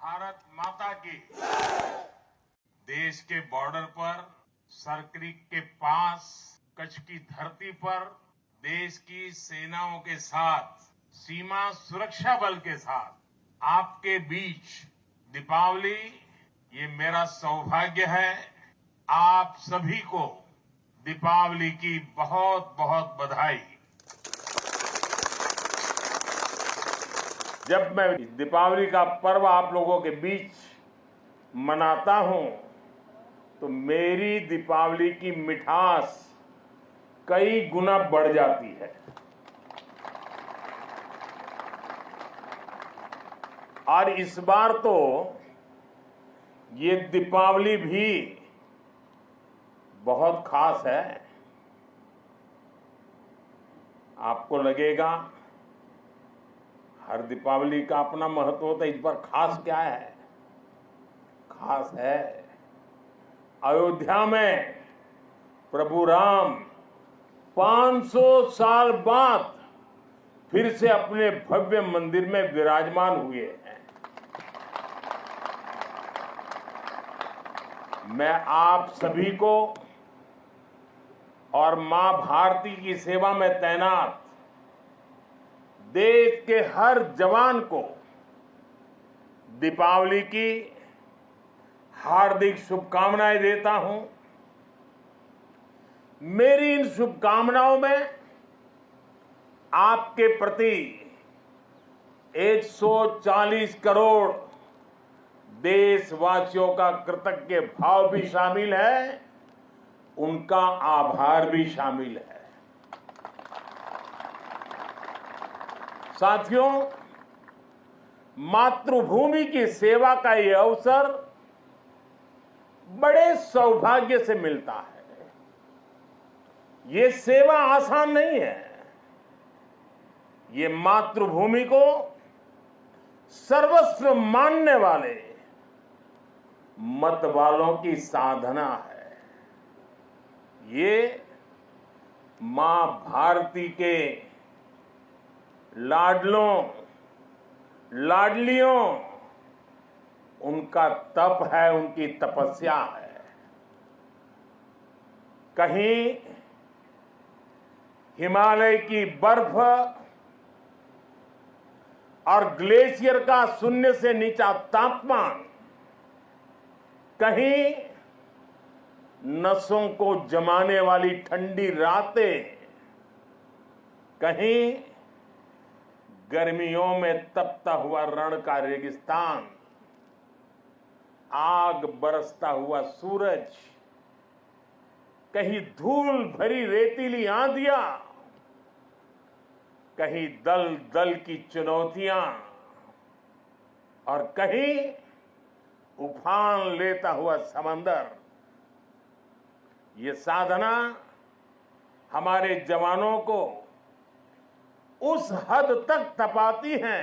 भारत माता की। देश के बॉर्डर पर, सरक्रीक के पास, कच्छ की धरती पर देश की सेनाओं के साथ, सीमा सुरक्षा बल के साथ आपके बीच दीपावली, ये मेरा सौभाग्य है। आप सभी को दीपावली की बहुत बहुत बधाई। जब मैं दीपावली का पर्व आप लोगों के बीच मनाता हूं तो मेरी दीपावली की मिठास कई गुना बढ़ जाती है। और इस बार तो ये दीपावली भी बहुत खास है। आपको लगेगा हर दीपावली का अपना महत्व होता है, इस बार खास क्या है? खास है अयोध्या में प्रभु राम 500 साल बाद फिर से अपने भव्य मंदिर में विराजमान हुए हैं। मैं आप सभी को और मां भारती की सेवा में तैनात देश के हर जवान को दीपावली की हार्दिक शुभकामनाएं देता हूं। मेरी इन शुभकामनाओं में आपके प्रति 140 करोड़ देशवासियों का कृतज्ञ भाव भी शामिल है, उनका आभार भी शामिल है। साथियों, मातृभूमि की सेवा का यह अवसर बड़े सौभाग्य से मिलता है। ये सेवा आसान नहीं है। ये मातृभूमि को सर्वस्व मानने वाले मत वालों की साधना है। ये मां भारती के लाडलों लाडलियों उनका तप है, उनकी तपस्या है। कहीं हिमालय की बर्फ और ग्लेशियर का शून्य से नीचा तापमान, कहीं नसों को जमाने वाली ठंडी रातें, कहीं गर्मियों में तपता हुआ रण का रेगिस्तान, आग बरसता हुआ सूरज, कहीं धूल भरी रेतीली आंधियां, कहीं दल दल की चुनौतियां और कहीं उफान लेता हुआ समंदर। ये साधना हमारे जवानों को उस हद तक तपाती है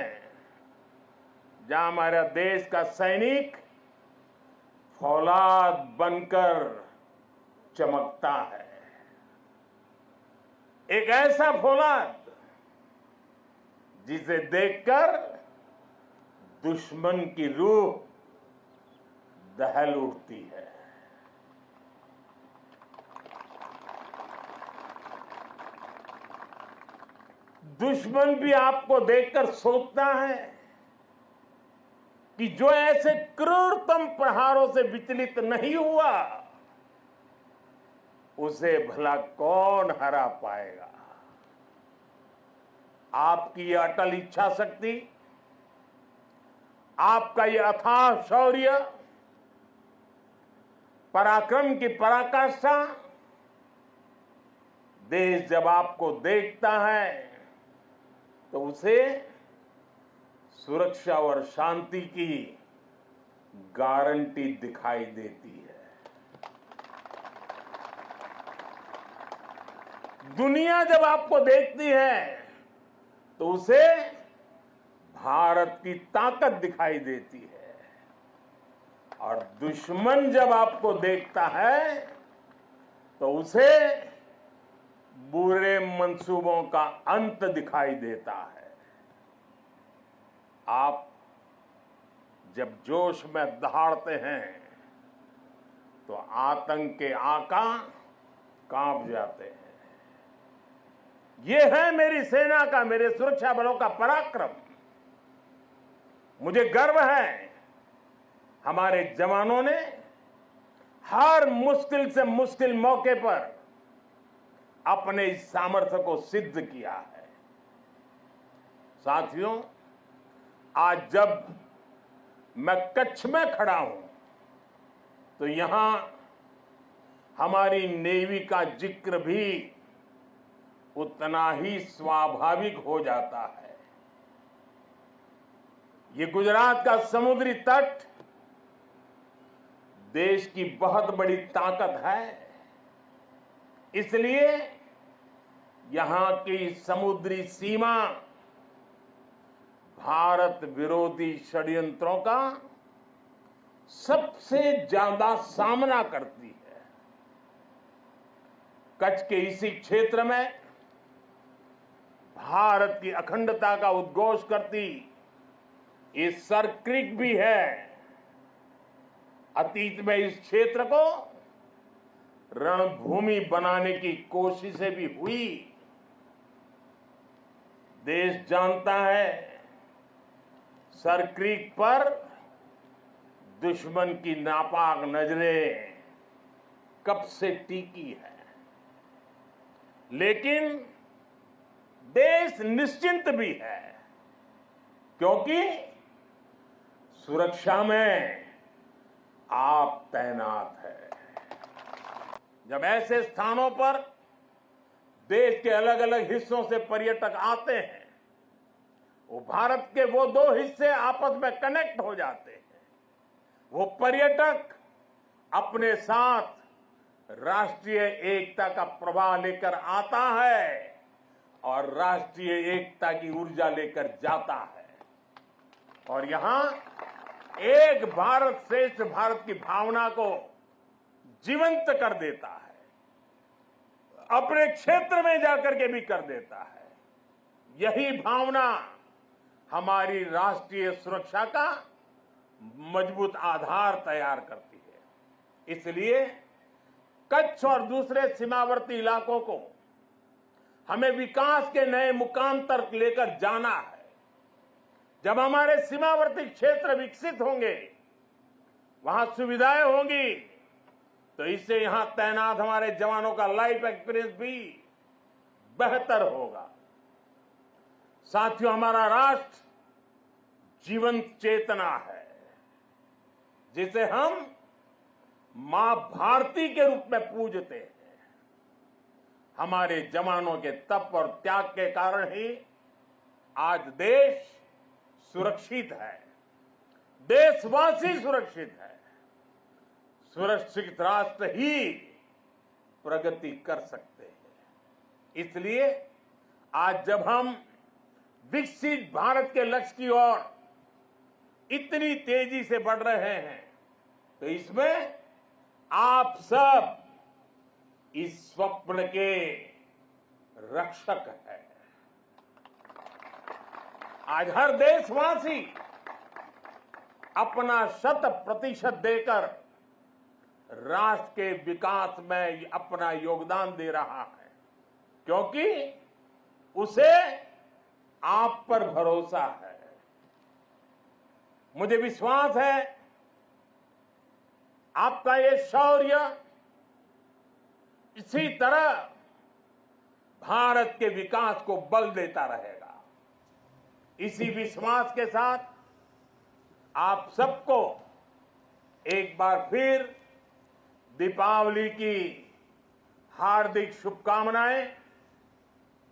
जहां हमारा देश का सैनिक फौलाद बनकर चमकता है। एक ऐसा फौलाद जिसे देखकर दुश्मन की रूह दहल उठती है। दुश्मन भी आपको देखकर सोचता है कि जो ऐसे क्रूरतम प्रहारों से विचलित नहीं हुआ, उसे भला कौन हरा पाएगा। आपकी यह अटल इच्छा शक्ति, आपका यह अथाह शौर्य, पराक्रम की पराकाष्ठा, देश जब आपको देखता है तो उसे सुरक्षा और शांति की गारंटी दिखाई देती है। दुनिया जब आपको देखती है तो उसे भारत की ताकत दिखाई देती है। और दुश्मन जब आपको देखता है तो उसे बुरे मंसूबों का अंत दिखाई देता है। आप जब जोश में दहाड़ते हैं तो आतंक के आका कांप जाते हैं। ये है मेरी सेना का, मेरे सुरक्षा बलों का पराक्रम। मुझे गर्व है हमारे जवानों ने हर मुश्किल से मुश्किल मौके पर अपने इस सामर्थ्य को सिद्ध किया है। साथियों, आज जब मैं कच्छ में खड़ा हूं तो यहां हमारी नेवी का जिक्र भी उतना ही स्वाभाविक हो जाता है। ये गुजरात का समुद्री तट देश की बहुत बड़ी ताकत है, इसलिए यहां की समुद्री सीमा भारत विरोधी षड्यंत्रों का सबसे ज्यादा सामना करती है। कच्छ के इसी क्षेत्र में भारत की अखंडता का उद्घोष करती ये सर क्रीक भी है। अतीत में इस क्षेत्र को रणभूमि बनाने की कोशिशें भी हुई। देश जानता है सर क्रीक पर दुश्मन की नापाक नजरें कब से टिकी है, लेकिन देश निश्चिंत भी है क्योंकि सुरक्षा में आप तैनात है। जब ऐसे स्थानों पर देश के अलग अलग हिस्सों से पर्यटक आते हैं, वो भारत के वो दो हिस्से आपस में कनेक्ट हो जाते हैं। वो पर्यटक अपने साथ राष्ट्रीय एकता का प्रवाह लेकर आता है और राष्ट्रीय एकता की ऊर्जा लेकर जाता है और यहां एक भारत श्रेष्ठ भारत की भावना को जीवंत कर देता है, अपने क्षेत्र में जाकर के भी कर देता है। यही भावना हमारी राष्ट्रीय सुरक्षा का मजबूत आधार तैयार करती है। इसलिए कच्छ और दूसरे सीमावर्ती इलाकों को हमें विकास के नए मुकाम तक लेकर जाना है। जब हमारे सीमावर्ती क्षेत्र विकसित होंगे, वहां सुविधाएं होंगी, तो इससे यहां तैनात हमारे जवानों का लाइफ एक्सपीरियंस भी बेहतर होगा। साथियों, हमारा राष्ट्र जीवंत चेतना है जिसे हम मां भारती के रूप में पूजते हैं। हमारे जवानों के तप और त्याग के कारण ही आज देश सुरक्षित है, देशवासी सुरक्षित है। सुरक्षित राष्ट्र ही प्रगति कर सकते हैं। इसलिए आज जब हम विकसित भारत के लक्ष्य की ओर इतनी तेजी से बढ़ रहे हैं, तो इसमें आप सब इस स्वप्न के रक्षक हैं। आज हर देशवासी अपना 100% देकर राष्ट्र के विकास में अपना योगदान दे रहा है, क्योंकि उसे आप पर भरोसा है। मुझे विश्वास है आपका ये शौर्य इसी तरह भारत के विकास को बल देता रहेगा। इसी विश्वास के साथ आप सबको एक बार फिर दीपावली की हार्दिक शुभकामनाएं।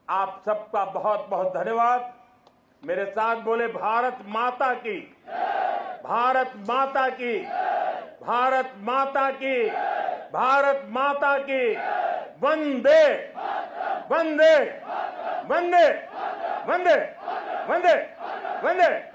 आप सबका बहुत बहुत धन्यवाद। मेरे साथ बोले भारत माता की, भारत माता की, भारत माता की, भारत माता की। वंदे वंदे वंदे वंदे वंदे वंदे।